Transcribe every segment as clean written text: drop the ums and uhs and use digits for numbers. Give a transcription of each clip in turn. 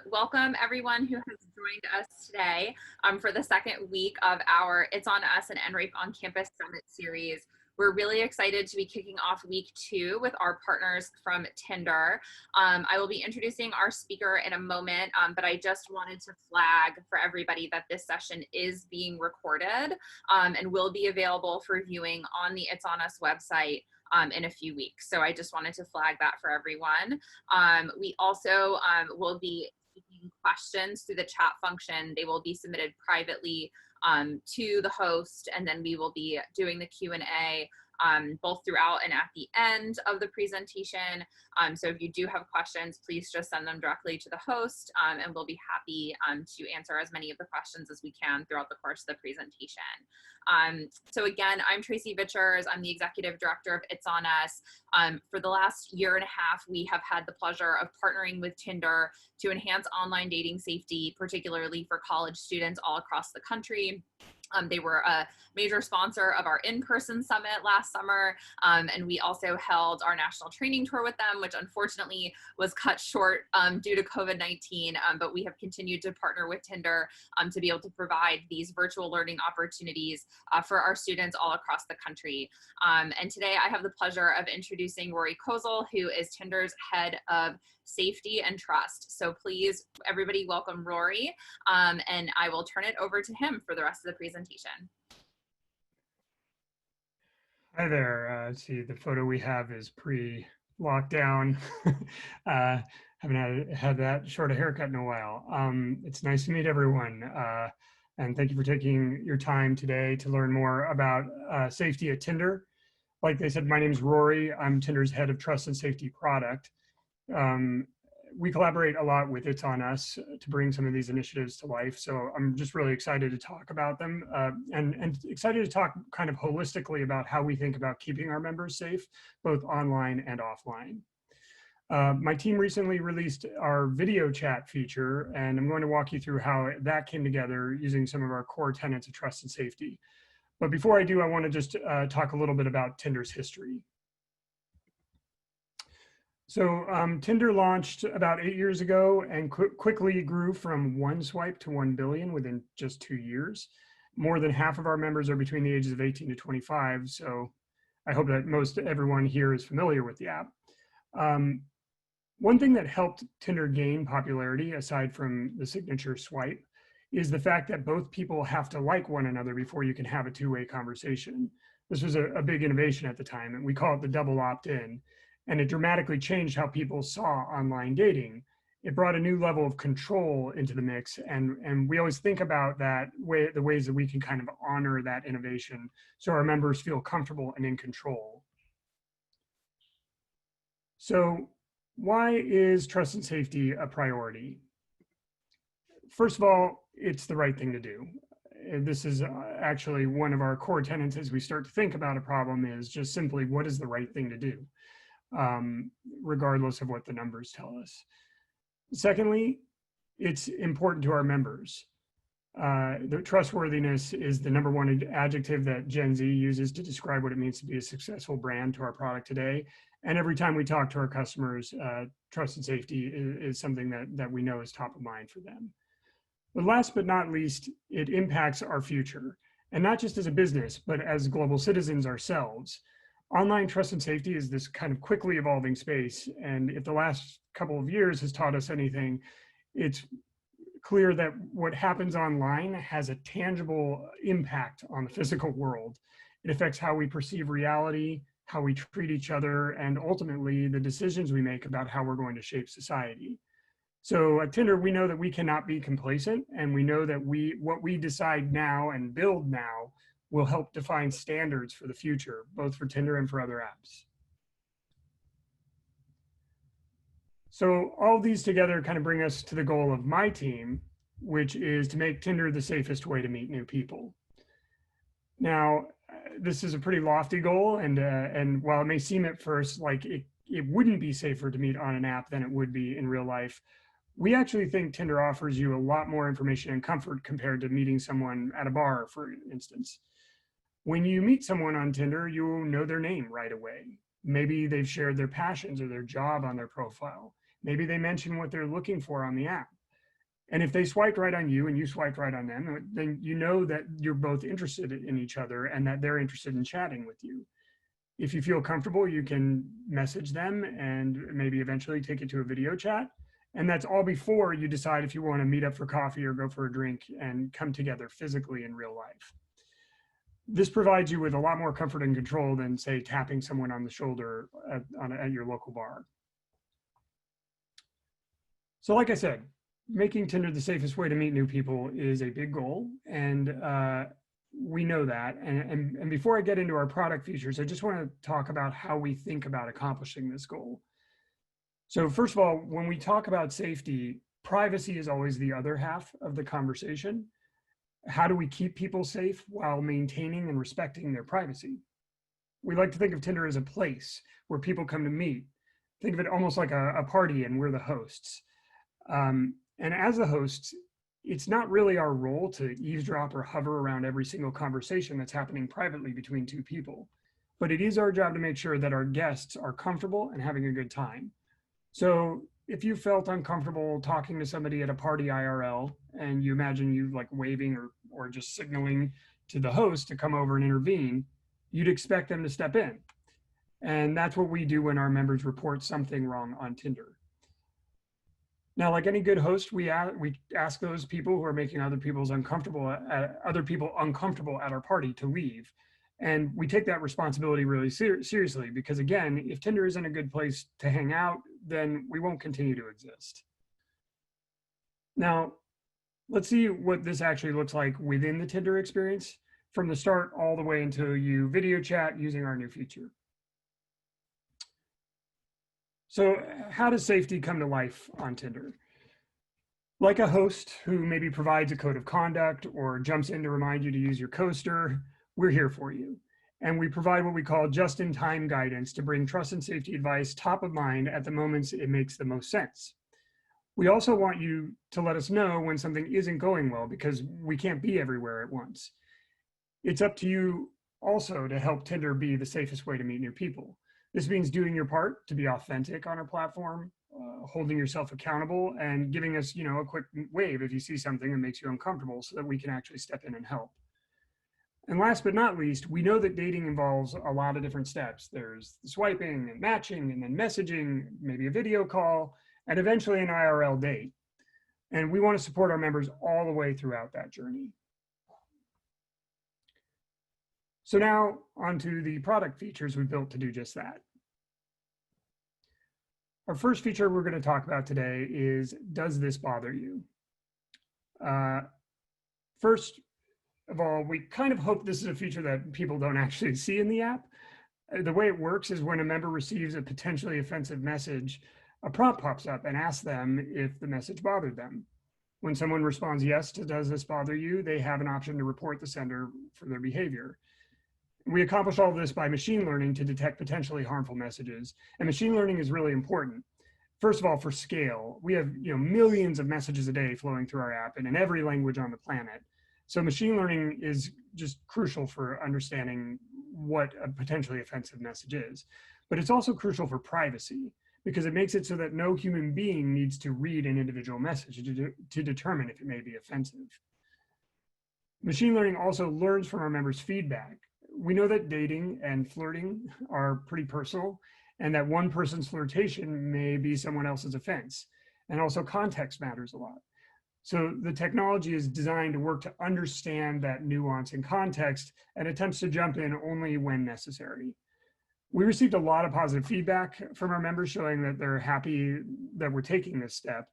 Welcome everyone who has joined us today for the second week of our It's on Us and NRAPE on Campus Summit series. We're really excited to be kicking off week 2 with our partners from Tinder. I will be introducing our speaker in a moment, but I just wanted to flag for everybody that this session is being recorded and will be available for viewing on the It's on Us website in a few weeks. So I just wanted to flag that for everyone. We also will be taking questions through the chat function. They will be submitted privately to the host, and then we will be doing the Q&A both throughout and at the end of the presentation. So if you do have questions, please just send them directly to the host, and we'll be happy to answer as many of the questions as we can throughout the course of the presentation. So again, I'm Tracy Vichers. I'm the Executive Director of It's on Us. For the last year and a half, we have had the pleasure of partnering with Tinder to enhance online dating safety, particularly for college students all across the country. They were a major sponsor of our in-person summit last summer, and we also held our national training tour with them, which unfortunately was cut short due to COVID-19, but we have continued to partner with Tinder to be able to provide these virtual learning opportunities for our students all across the country. And today I have the pleasure of introducing Rory Kozoll, who is Tinder's Head of Safety and Trust. So please, everybody, welcome Rory, and I will turn it over to him for the rest of the presentation. Hi there. Let's see, the photo we have is pre-lockdown. Haven't had that short a haircut in a while. It's nice to meet everyone. And thank you for taking your time today to learn more about safety at Tinder. Like they said, my name is Rory. I'm Tinder's Head of Trust and Safety Product. We collaborate a lot with It's on Us to bring some of these initiatives to life. So I'm just really excited to talk about them and excited to talk kind of holistically about how we think about keeping our members safe, both online and offline. My team recently released our video chat feature, and I'm going to walk you through how that came together using some of our core tenets of trust and safety. But before I do, I want to just talk a little bit about Tinder's history. So Tinder launched about 8 years ago and quickly grew from 1 swipe to 1 billion within just 2 years. More than half of our members are between the ages of 18 to 25. So I hope that most everyone here is familiar with the app. One thing that helped Tinder gain popularity, aside from the signature swipe, is the fact that both people have to like one another before you can have a two-way conversation. This was a big innovation at the time, and we call it the double opt-in. And it dramatically changed how people saw online dating. It brought a new level of control into the mix, and we always think about that the ways that we can kind of honor that innovation so our members feel comfortable and in control. So why is trust and safety a priority? First of all, it's the right thing to do. This is actually one of our core tenets as we start to think about a problem, is just simply what is the right thing to do, regardless of what the numbers tell us. Secondly, it's important to our members. The trustworthiness is the #1 adjective that Gen Z uses to describe what it means to be a successful brand to our product today. And every time we talk to our customers, trust and safety is something that we know is top of mind for them. But last but not least, it impacts our future, and not just as a business, but as global citizens ourselves. Online trust and safety is this kind of quickly evolving space. And if the last couple of years has taught us anything, it's clear that what happens online has a tangible impact on the physical world. It affects how we perceive reality, how we treat each other, and ultimately the decisions we make about how we're going to shape society. So at Tinder, we know that we cannot be complacent, and we know that what we decide now and build now will help define standards for the future, both for Tinder and for other apps. So all these together kind of bring us to the goal of my team, which is to make Tinder the safest way to meet new people. Now, this is a pretty lofty goal, and while it may seem at first like it wouldn't be safer to meet on an app than it would be in real life, we actually think Tinder offers you a lot more information and comfort compared to meeting someone at a bar, for instance. When you meet someone on Tinder, you'll know their name right away. Maybe they've shared their passions or their job on their profile. Maybe they mention what they're looking for on the app. And if they swiped right on you and you swiped right on them, then you know that you're both interested in each other and that they're interested in chatting with you. If you feel comfortable, you can message them and maybe eventually take it to a video chat. And that's all before you decide if you want to meet up for coffee or go for a drink and come together physically in real life. This provides you with a lot more comfort and control than, say, tapping someone on the shoulder at your local bar. So like I said, making Tinder the safest way to meet new people is a big goal, and we know that. And before I get into our product features, I just want to talk about how we think about accomplishing this goal. So first of all, when we talk about safety, privacy is always the other half of the conversation. How do we keep people safe while maintaining and respecting their privacy? We like to think of Tinder as a place where people come to meet. Think of it almost like a party, and we're the hosts. And as the hosts, it's not really our role to eavesdrop or hover around every single conversation that's happening privately between two people. But it is our job to make sure that our guests are comfortable and having a good time. So if you felt uncomfortable talking to somebody at a party IRL, and you imagine you like waving or just signaling to the host to come over and intervene, you'd expect them to step in. And that's what we do when our members report something wrong on Tinder. Now, like any good host, we ask those people who are making other people uncomfortable at our party to leave. And we take that responsibility really seriously, because again, if Tinder isn't a good place to hang out, then we won't continue to exist. Now, let's see what this actually looks like within the Tinder experience from the start all the way until you video chat using our new feature. So how does safety come to life on Tinder? Like a host who maybe provides a code of conduct or jumps in to remind you to use your coaster, we're here for you. And we provide what we call just-in-time guidance to bring trust and safety advice top of mind at the moments it makes the most sense. We also want you to let us know when something isn't going well, because we can't be everywhere at once. It's up to you also to help Tinder be the safest way to meet new people. This means doing your part to be authentic on our platform, holding yourself accountable, and giving us, a quick wave if you see something that makes you uncomfortable, so that we can actually step in and help. And last but not least, we know that dating involves a lot of different steps. There's the swiping and matching and then messaging, maybe a video call, and eventually an IRL date. And we want to support our members all the way throughout that journey. So now onto the product features we built to do just that. Our first feature we're going to talk about today is, does this bother you? First of all, we kind of hope this is a feature that people don't actually see in the app. The way it works is when a member receives a potentially offensive message, a prompt pops up and asks them if the message bothered them. When someone responds yes to "does this bother you," they have an option to report the sender for their behavior. We accomplish all of this by machine learning to detect potentially harmful messages. And machine learning is really important. First of all, for scale, we have millions of messages a day flowing through our app and in every language on the planet. So machine learning is just crucial for understanding what a potentially offensive message is. But it's also crucial for privacy, because it makes it so that no human being needs to read an individual message to determine if it may be offensive. Machine learning also learns from our members' feedback. We know that dating and flirting are pretty personal, and that one person's flirtation may be someone else's offense. And also context matters a lot. So the technology is designed to work to understand that nuance and context, and attempts to jump in only when necessary. We received a lot of positive feedback from our members showing that they're happy that we're taking this step.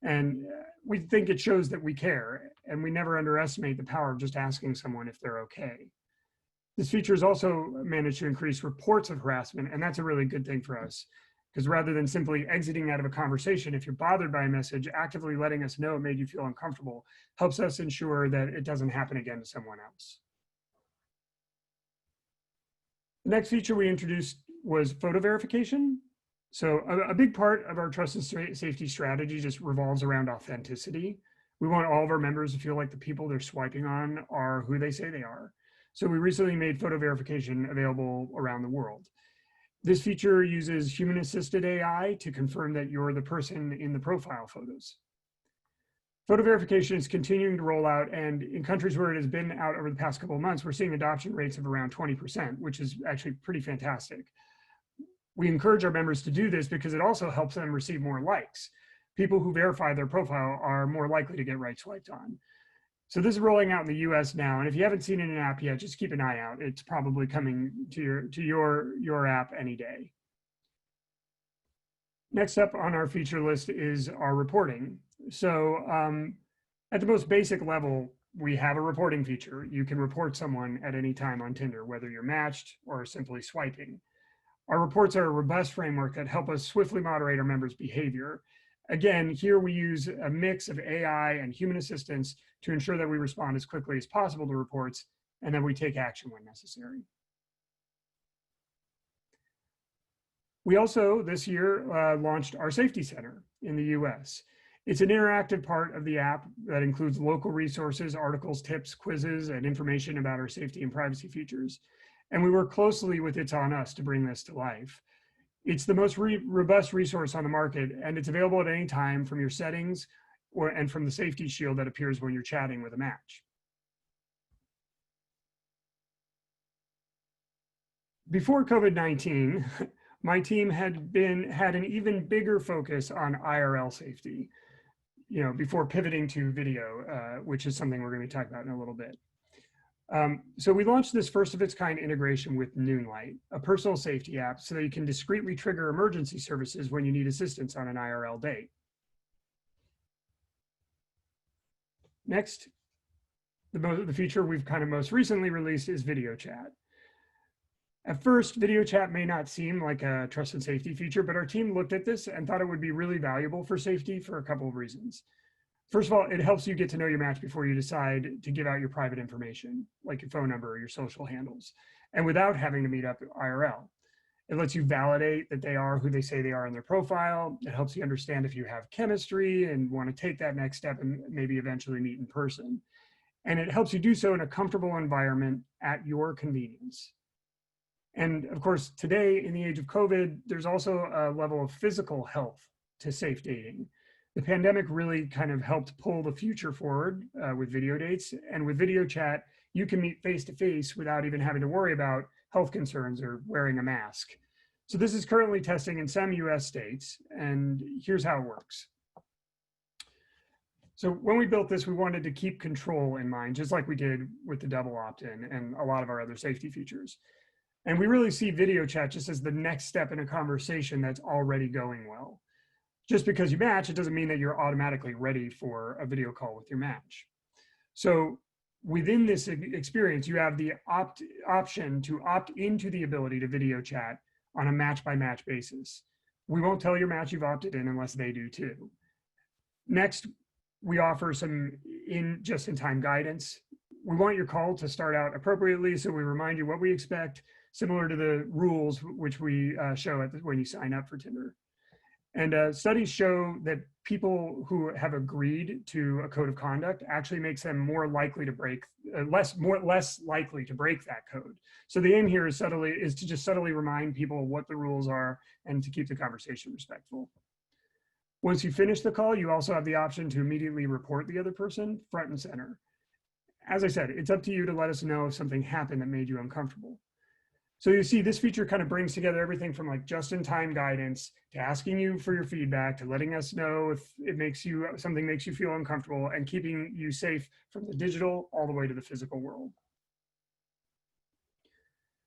And we think it shows that we care, and we never underestimate the power of just asking someone if they're okay. This feature has also managed to increase reports of harassment, and that's a really good thing for us, because rather than simply exiting out of a conversation, if you're bothered by a message, actively letting us know it made you feel uncomfortable helps us ensure that it doesn't happen again to someone else. The next feature we introduced was photo verification. So a big part of our trust and safety strategy just revolves around authenticity. We want all of our members to feel like the people they're swiping on are who they say they are. So we recently made photo verification available around the world. This feature uses human-assisted AI to confirm that you're the person in the profile photos. Photo verification is continuing to roll out, and in countries where it has been out over the past couple of months, we're seeing adoption rates of around 20%, which is actually pretty fantastic. We encourage our members to do this because it also helps them receive more likes. People who verify their profile are more likely to get right swiped on. So this is rolling out in the US now, and if you haven't seen it in an app yet, just keep an eye out. It's probably coming to your app any day. Next up on our feature list is our reporting. So at the most basic level, we have a reporting feature. You can report someone at any time on Tinder, whether you're matched or simply swiping. Our reports are a robust framework that help us swiftly moderate our members' behavior. Again, here we use a mix of AI and human assistance to ensure that we respond as quickly as possible to reports and that we take action when necessary. We also, this year, launched our Safety Center in the US. It's an interactive part of the app that includes local resources, articles, tips, quizzes, and information about our safety and privacy features. And we work closely with It's On Us to bring this to life. It's the most robust resource on the market, and it's available at any time from your settings and from the safety shield that appears when you're chatting with a match. Before COVID-19, my team had an even bigger focus on IRL safety, before pivoting to video, which is something we're going to be talking about in a little bit. So we launched this first of its kind integration with Noonlight, a personal safety app, so that you can discreetly trigger emergency services when you need assistance on an IRL date. Next, the feature we've kind of most recently released is video chat. At first, video chat may not seem like a trust and safety feature, but our team looked at this and thought it would be really valuable for safety for a couple of reasons. First of all, it helps you get to know your match before you decide to give out your private information, like your phone number or your social handles, and without having to meet up IRL. It lets you validate that they are who they say they are in their profile. It helps you understand if you have chemistry and want to take that next step and maybe eventually meet in person. And it helps you do so in a comfortable environment at your convenience. And of course, today in the age of COVID, there's also a level of physical health to safe dating. The pandemic really kind of helped pull the future forward with video dates. And with video chat, you can meet face to face without even having to worry about health concerns or wearing a mask. So this is currently testing in some US states, and here's how it works. So when we built this, we wanted to keep control in mind, just like we did with the double opt-in and a lot of our other safety features. And we really see video chat just as the next step in a conversation that's already going well. Just because you match, it doesn't mean that you're automatically ready for a video call with your match. So within this experience, you have the option to opt into the ability to video chat on a match by match basis. We won't tell your match you've opted in unless they do too. Next, we offer some just-in-time guidance. We want your call to start out appropriately, so we remind you what we expect, similar to the rules which we show when you sign up for Tinder. And studies show that people who have agreed to a code of conduct actually makes them more likely to break, less likely to break that code. So the aim here is to just subtly remind people what the rules are and to keep the conversation respectful. Once you finish the call, you also have the option to immediately report the other person front and center. As I said, it's up to you to let us know if something happened that made you uncomfortable. So you see, this feature kind of brings together everything from like just-in-time guidance to asking you for your feedback, to letting us know if something makes you feel uncomfortable, and keeping you safe from the digital all the way to the physical world.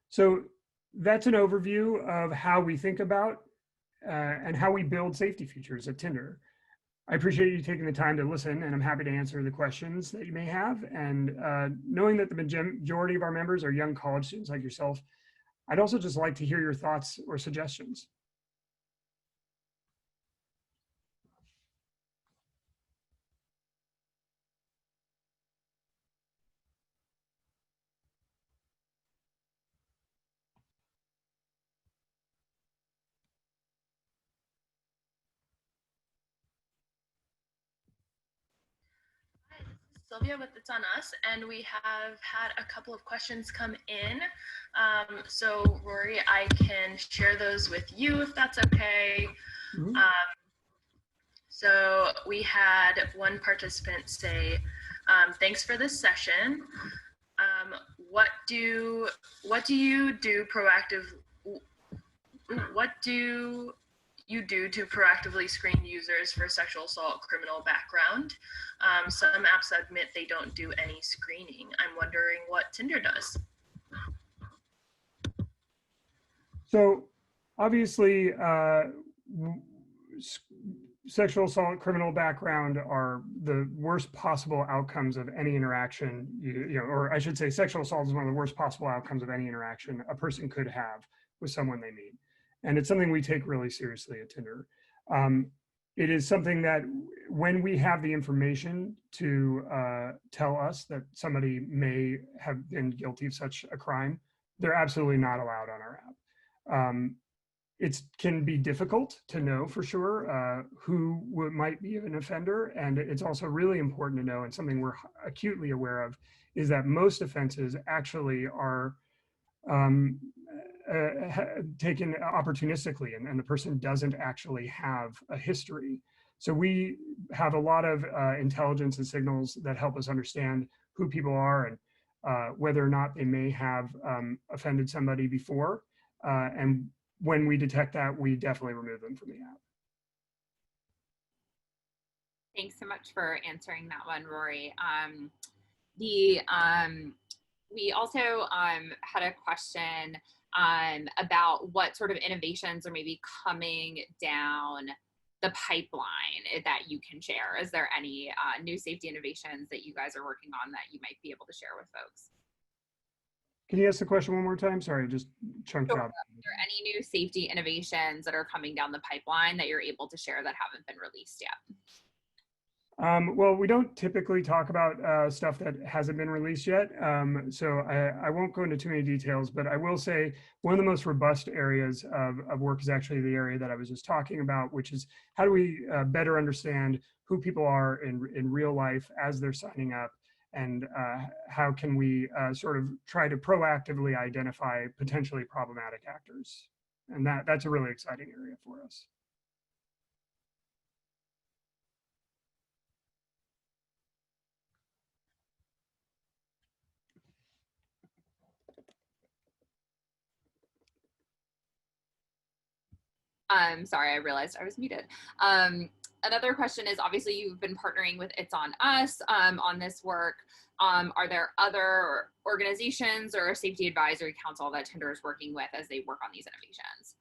So that's an overview of how we think about and how we build safety features at Tinder. I appreciate you taking the time to listen, and I'm happy to answer the questions that you may have. And knowing that the majority of our members are young college students like yourself, I'd also just like to hear your thoughts or suggestions. Sylvia with It's On Us, and we have had a couple of questions come in. So Rory, I can share those with you if that's okay. Mhm. So we had one participant say, thanks for this session. What do you do to proactively screen users for sexual assault criminal background? Some apps admit they don't do any screening. I'm wondering what Tinder does. So obviously, sexual assault, criminal background are the worst possible outcomes of any interaction, or I should say sexual assault is one of the worst possible outcomes of any interaction a person could have with someone they meet. And it's something we take really seriously at Tinder. It is something that when we have the information to tell us that somebody may have been guilty of such a crime, they're absolutely not allowed on our app. It can be difficult to know for sure who might be an offender. And it's also really important to know, and something we're acutely aware of, is that most offenses actually are taken opportunistically, and the person doesn't actually have a history. So we have a lot of intelligence and signals that help us understand who people are and whether or not they may have offended somebody before. And when we detect that, we definitely remove them from the app. Thanks so much for answering that one, Rory. We also had a question about what sort of innovations are maybe coming down the pipeline that you can share. Is there any new safety innovations that you guys are working on that you might be able to share with folks? Can you ask the question one more time? Sorry, just chunked Sure. out. Are there any new safety innovations that are coming down the pipeline that you're able to share that haven't been released yet? Well, we don't typically talk about stuff that hasn't been released yet, so I won't go into too many details, but I will say one of the most robust areas of work is actually the area that I was just talking about, which is how do we better understand who people are in real life as they're signing up, and how can we sort of try to proactively identify potentially problematic actors. And that's a really exciting area for us. Sorry, I realized I was muted. Another question is, obviously you've been partnering with It's On Us on this work. Are there other organizations or a safety advisory council that Tinder is working with as they work on these innovations?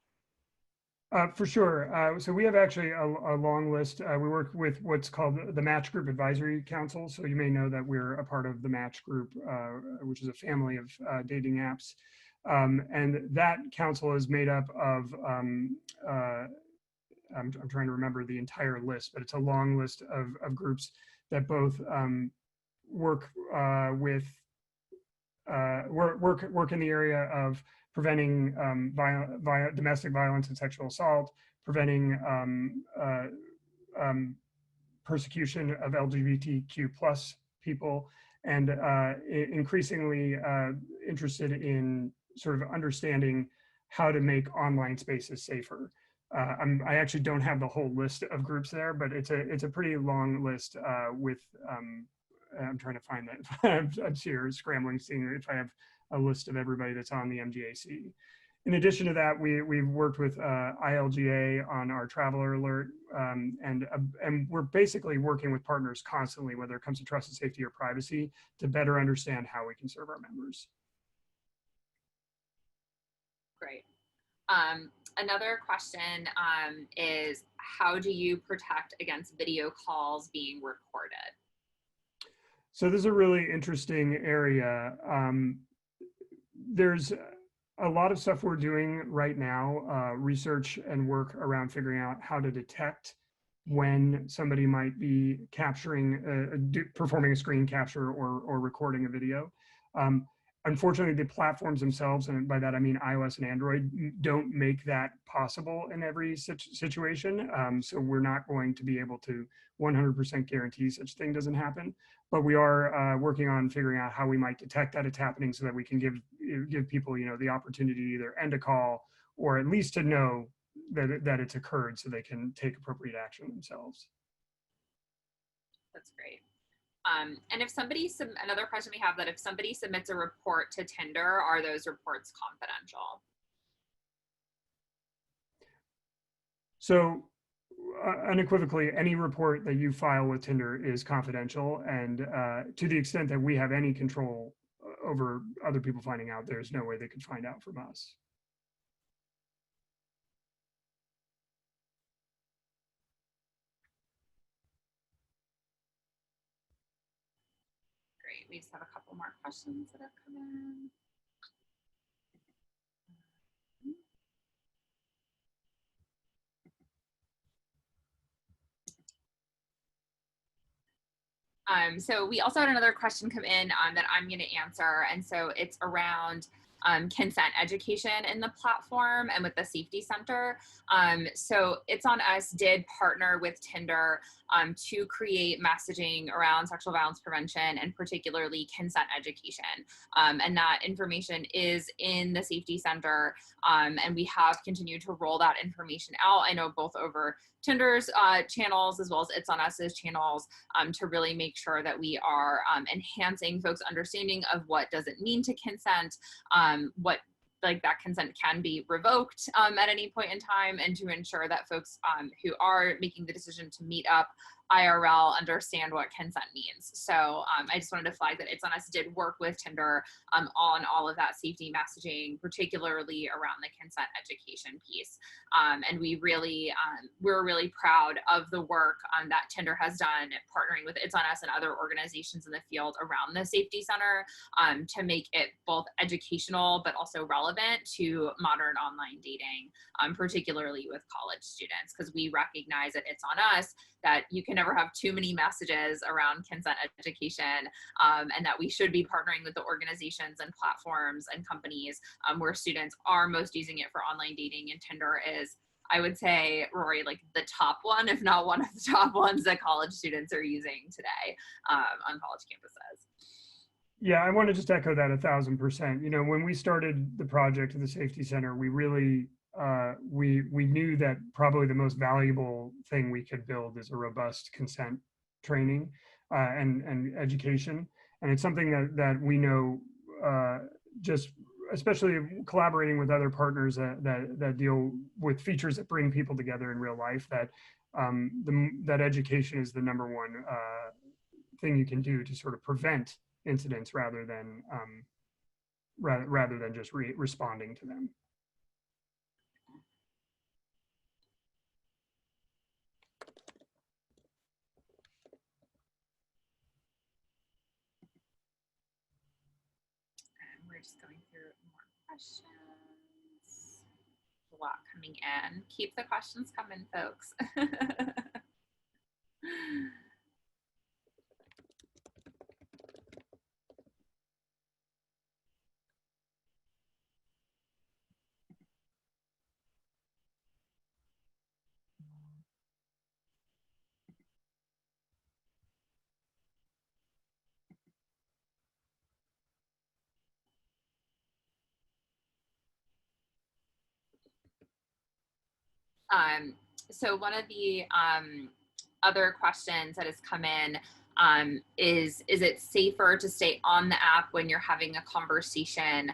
For sure. So we have actually a long list. We work with what's called the Match Group Advisory Council. So you may know that we're a part of the Match Group, which is a family of dating apps. And that council is made up of, I'm trying to remember the entire list, but it's a long list of groups that both work work in the area of preventing domestic violence and sexual assault, preventing persecution of LGBTQ plus people, and increasingly interested in sort of understanding how to make online spaces safer. I actually don't have the whole list of groups there, but it's a pretty long list with. I'm trying to find that. I'm here scrambling, seeing if I have a list of everybody that's on the MGAC. In addition to that, we've worked with ILGA on our traveler alert, and we're basically working with partners constantly, whether it comes to trust and safety or privacy, to better understand how we can serve our members. Great. Another question is, how do you protect against video calls being recorded? So this is a really interesting area. There's a lot of stuff we're doing right now, research and work around figuring out how to detect when somebody might be capturing, performing a screen capture or recording a video. Unfortunately, the platforms themselves, and by that I mean iOS and Android, don't make that possible in every situation. So we're not going to be able to 100% guarantee such thing doesn't happen. But we are working on figuring out how we might detect that it's happening, so that we can give people, the opportunity to either end a call or at least to know that it's occurred, so they can take appropriate action themselves. That's great. And if somebody, another question we have, that if somebody submits a report to Tinder, are those reports confidential? So unequivocally, any report that you file with Tinder is confidential. And to the extent that we have any control over other people finding out, there's no way they could find out from us. Great. We just have a couple more questions that have come in. So we also had another question come in that I'm going to answer. And so it's around consent education in the platform and with the safety center. So It's On Us did partner with Tinder to create messaging around sexual violence prevention and particularly consent education. And that information is in the safety center. And we have continued to roll that information out. I know both over Tinder's channels as well as It's On Us's channels to really make sure that we are enhancing folks' understanding of what does it mean to consent, what like that consent can be revoked at any point in time, and to ensure that folks who are making the decision to meet up IRL understand what consent means. So I just wanted to flag that It's On Us did work with Tinder on all of that safety messaging, particularly around the consent education piece. And we're really proud of the work that Tinder has done partnering with It's On Us and other organizations in the field around the safety center to make it both educational but also relevant to modern online dating, particularly with college students, because we recognize that It's On Us that you can never have too many messages around consent education, and that we should be partnering with the organizations and platforms and companies where students are most using it for online dating. And Tinder is, I would say, Rory, like the top one, if not one of the top ones that college students are using today on college campuses. Yeah, I want to just echo that 1,000%. When we started the project at the Safety Center, we really we knew that probably the most valuable thing we could build is a robust consent training and education, and it's something that we know just especially collaborating with other partners that deal with features that bring people together in real life, that that education is the number one thing you can do to sort of prevent incidents rather than just responding to them. And we're just going through more questions. A lot coming in. Keep the questions coming, folks. So one of the other questions that has come in is it safer to stay on the app when you're having a conversation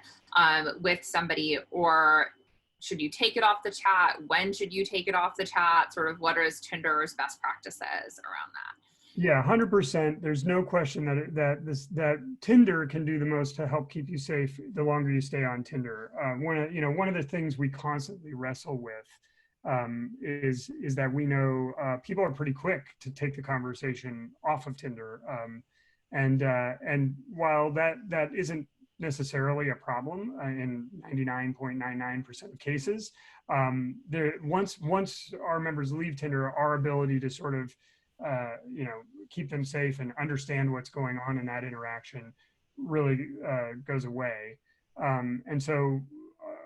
with somebody, or should you take it off the chat? When should you take it off the chat? Sort of what is Tinder's best practices around that? Yeah, 100%. There's no question that Tinder can do the most to help keep you safe the longer you stay on Tinder. One of the things we constantly wrestle with is that we know people are pretty quick to take the conversation off of Tinder, and while that isn't necessarily a problem in 99.99% of cases, once our members leave Tinder, our ability to sort of keep them safe and understand what's going on in that interaction really goes away. And so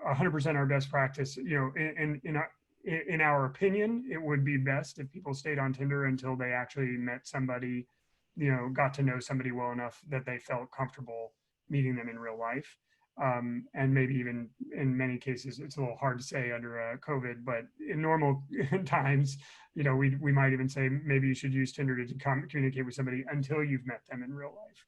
100% our best practice, in our opinion, it would be best if people stayed on Tinder until they actually met somebody, got to know somebody well enough that they felt comfortable meeting them in real life. And maybe even in many cases, it's a little hard to say under COVID, but in normal times, we might even say maybe you should use Tinder to communicate with somebody until you've met them in real life.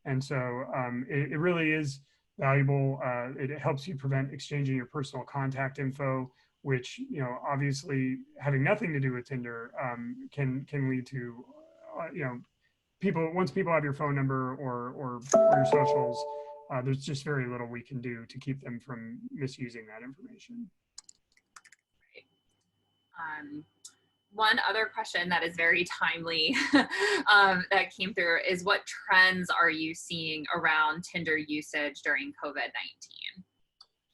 And so it really is valuable. It helps you prevent exchanging your personal contact info, which, obviously having nothing to do with Tinder can lead to, once people have your phone number or your socials, there's just very little we can do to keep them from misusing that information. One other question that is very timely that came through is, what trends are you seeing around Tinder usage during COVID-19?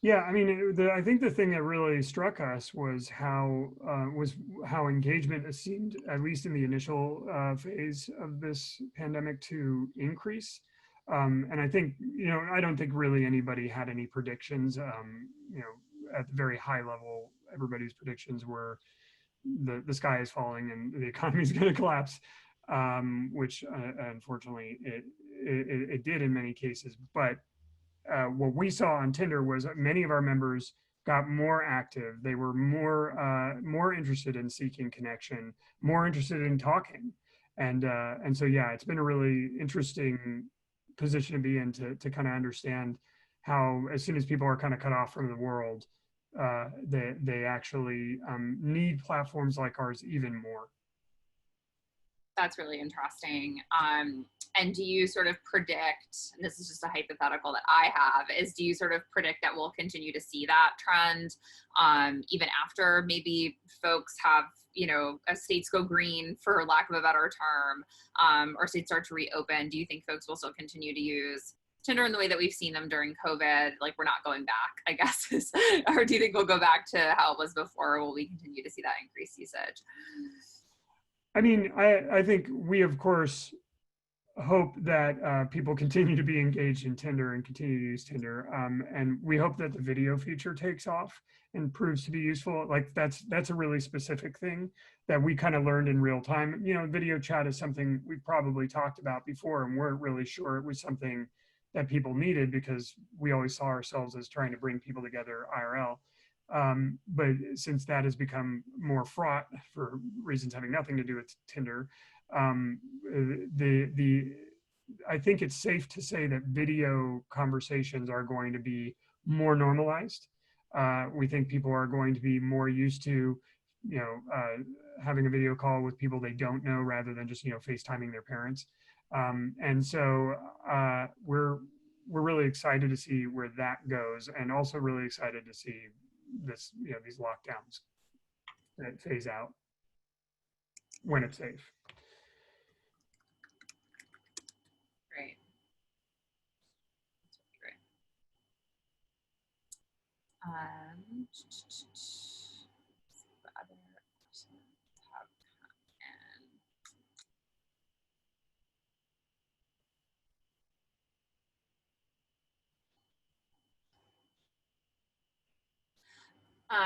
Yeah, I mean, I think the thing that really struck us was how engagement seemed, at least in the initial phase of this pandemic, to increase. And I think, I don't think really anybody had any predictions. At the very high level, everybody's predictions were the sky is falling and the economy is going to collapse, which unfortunately it did in many cases. But what we saw on Tinder was many of our members got more active. They were more interested in seeking connection, more interested in talking, and so yeah, it's been a really interesting position to be in to kind of understand how, as soon as people are kind of cut off from the world, they actually need platforms like ours even more. That's really interesting. And do you sort of predict, and this is just a hypothetical that I have, is do you sort of predict that we'll continue to see that trend even after maybe folks have, as states go green, for lack of a better term, or states start to reopen? Do you think folks will still continue to use Tinder in the way that we've seen them during COVID? Like, we're not going back, I guess. Or do you think we'll go back to how it was before? Or will we continue to see that increased usage? I mean, I think we, of course, hope that people continue to be engaged in Tinder and continue to use Tinder. And we hope that the video feature takes off and proves to be useful. Like, that's a really specific thing that we kind of learned in real time. Video chat is something we probably talked about before and weren't really sure it was something that people needed, because we always saw ourselves as trying to bring people together IRL. But since that has become more fraught for reasons having nothing to do with Tinder, I think it's safe to say that video conversations are going to be more normalized. We think people are going to be more used to, having a video call with people they don't know rather than just, FaceTiming their parents. And so we're really excited to see where that goes, and also really excited to see this, these lockdowns that phase out when it's safe. Great. That's really great. The other questions have come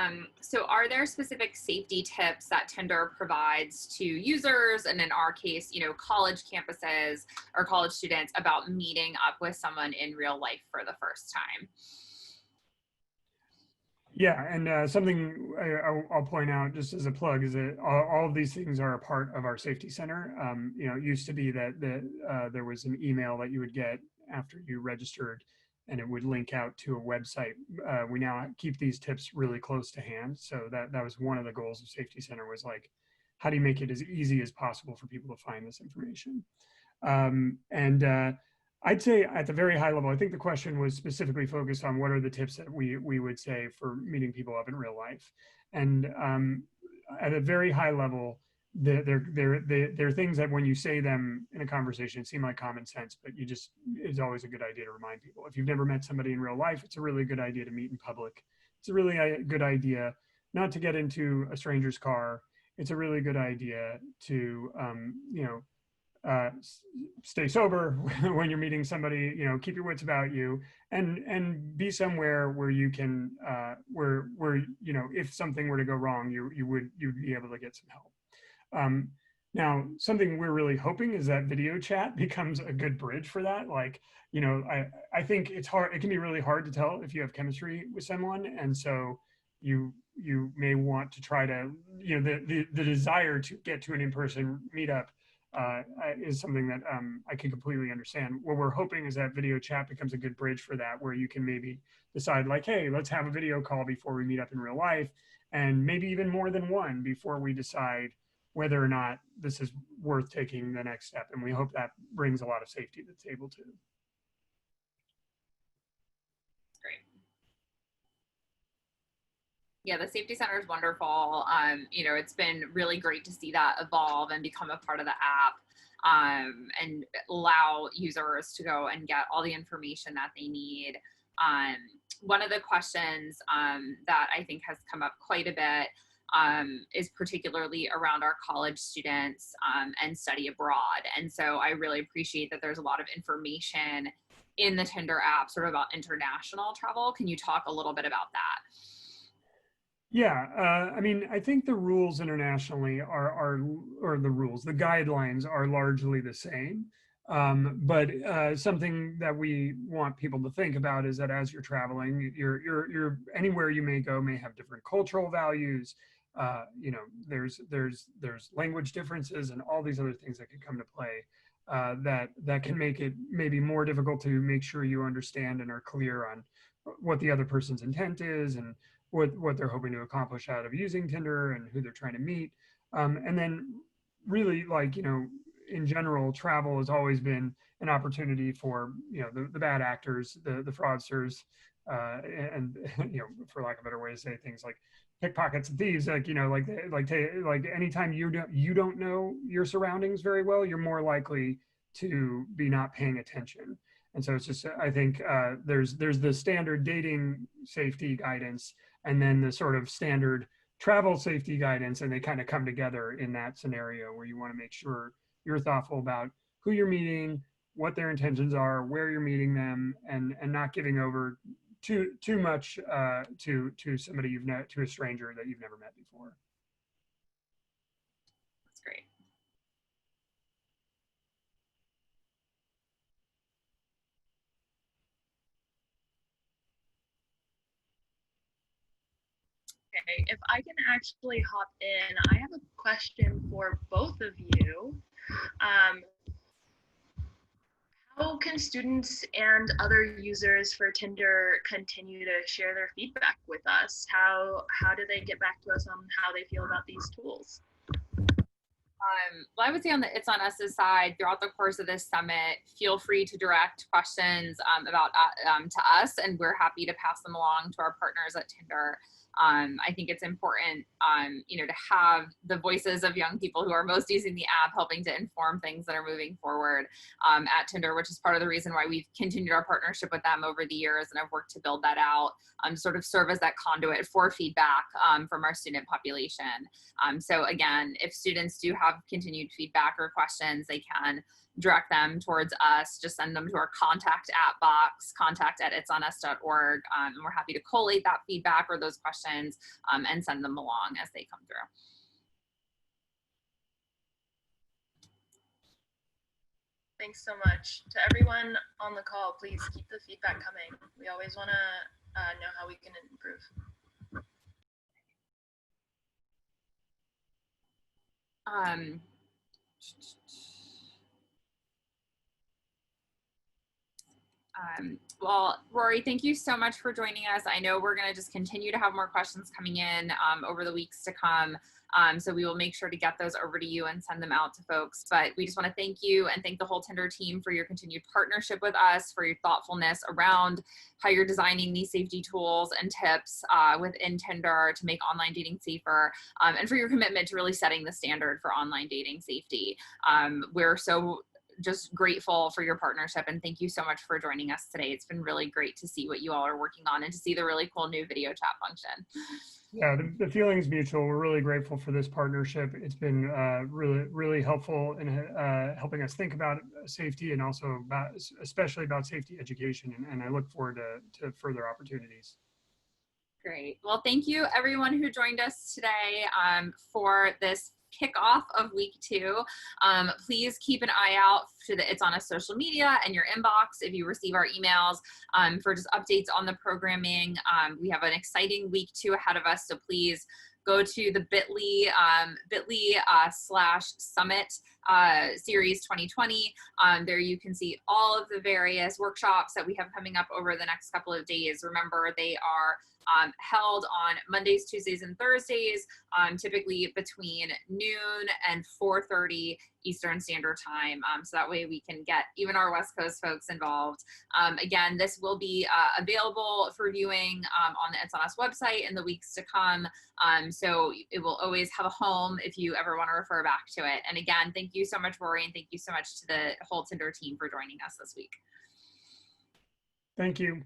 in. So are there specific safety tips that Tinder provides to users, and in our case, college campuses or college students, about meeting up with someone in real life for the first time? Yeah, and something I'll point out just as a plug is that all of these things are a part of our safety center. It used to be that there was an email that you would get after you registered, and it would link out to a website. We now keep these tips really close to hand. So that was one of the goals of Safety Center, was like, how do you make it as easy as possible for people to find this information? I'd say at the very high level, I think the question was specifically focused on what are the tips that we would say for meeting people up in real life. And at a very high level, they're things that when you say them in a conversation seem like common sense, but it's always a good idea to remind people. If you've never met somebody in real life, it's a really good idea to meet in public. It's a really good idea not to get into a stranger's car. It's a really good idea to, stay sober when you're meeting somebody, you know, keep your wits about you, and be somewhere where you can, where, you know, if something were to go wrong, you'd be able to get some help. Now, something we're really hoping is that video chat becomes a good bridge for that. Like, you know, I think it's hard, it can be really hard to tell if you have chemistry with someone. And so you may want to try to, you know, the desire to get to an in-person meetup is something that I can completely understand. What we're hoping is that video chat becomes a good bridge for that, where you can maybe decide like, hey, let's have a video call before we meet up in real life, and maybe even more than one before we decide whether or not this is worth taking the next step. And we hope that brings a lot of safety to the table too. Great. Yeah, the Safety Center is wonderful. You know, it's been really great to see that evolve and become a part of the app, and allow users to go and get all the information that they need. One of the questions that I think has come up quite a bit is particularly around our college students and study abroad. And so I really appreciate that there's a lot of information in the Tinder app sort of about international travel. Can you talk a little bit about that? Yeah, I mean, I think the rules internationally or the guidelines are largely the same. But something that we want people to think about is that as you're traveling, you're anywhere you may go may have different cultural values. You know, there's language differences and all these other things that can come to play that can make it maybe more difficult to make sure you understand and are clear on what the other person's intent is and what they're hoping to accomplish out of using Tinder and who they're trying to meet. And then really, like, you know, in general, travel has always been an opportunity for, you know, the bad actors, the fraudsters, and, you know, for lack of a better way to say things like pickpockets and thieves, like, you know, like anytime you don't know your surroundings very well, you're more likely to be not paying attention. And so it's just, I think there's the standard dating safety guidance, and then the sort of standard travel safety guidance, and they kind of come together in that scenario where you want to make sure you're thoughtful about who you're meeting, what their intentions are, where you're meeting them, and not giving over too much to somebody to a stranger that you've never met before. That's great. Okay, if I can actually hop in, I have a question for both of you. How can students and other users for Tinder continue to share their feedback with us? How do they get back to us on how they feel about these tools? Well, I would say on the It's On Us's side, throughout the course of this summit, feel free to direct questions about to us, and we're happy to pass them along to our partners at Tinder. I think it's important, you know, to have the voices of young people who are most using the app helping to inform things that are moving forward at Tinder, which is part of the reason why we've continued our partnership with them over the years and have worked to build that out, sort of serve as that conduit for feedback from our student population. So again, if students do have continued feedback or questions, they can direct them towards us. Just send them to our contact at box, contact@itsonus.org, and we're happy to collate that feedback or those questions and send them along as they come through. Thanks so much. To everyone on the call, please keep the feedback coming. We always want to know how we can improve. Well, Rory, thank you so much for joining us. I know we're going to just continue to have more questions coming in over the weeks to come. So we will make sure to get those over to you and send them out to folks. But we just want to thank you and thank the whole Tinder team for your continued partnership with us, for your thoughtfulness around how you're designing these safety tools and tips within Tinder to make online dating safer, and for your commitment to really setting the standard for online dating safety. We're so just grateful for your partnership, and thank you so much for joining us today. It's been really great to see what you all are working on and to see the really cool new video chat function. Yeah, the feeling's mutual. We're really grateful for this partnership. It's been really helpful in helping us think about safety, and also especially about safety education. And I look forward to further opportunities. Great. Well, thank you everyone who joined us today for this kickoff of week 2. Please keep an eye out for it's on a social media and your inbox if you receive our emails for just updates on the programming. We have an exciting week 2 ahead of us, so please go to the bit.ly/summit series 2020. There you can see all of the various workshops that we have coming up over the next couple of days. Remember, they are held on Mondays, Tuesdays, and Thursdays, typically between noon and 4:30 Eastern Standard Time. So that way we can get even our West Coast folks involved. Again, this will be available for viewing on the It's On Us website in the weeks to come. So it will always have a home if you ever want to refer back to it. And again, thank you so much, Rory, and thank you so much to the whole Tinder team for joining us this week. Thank you.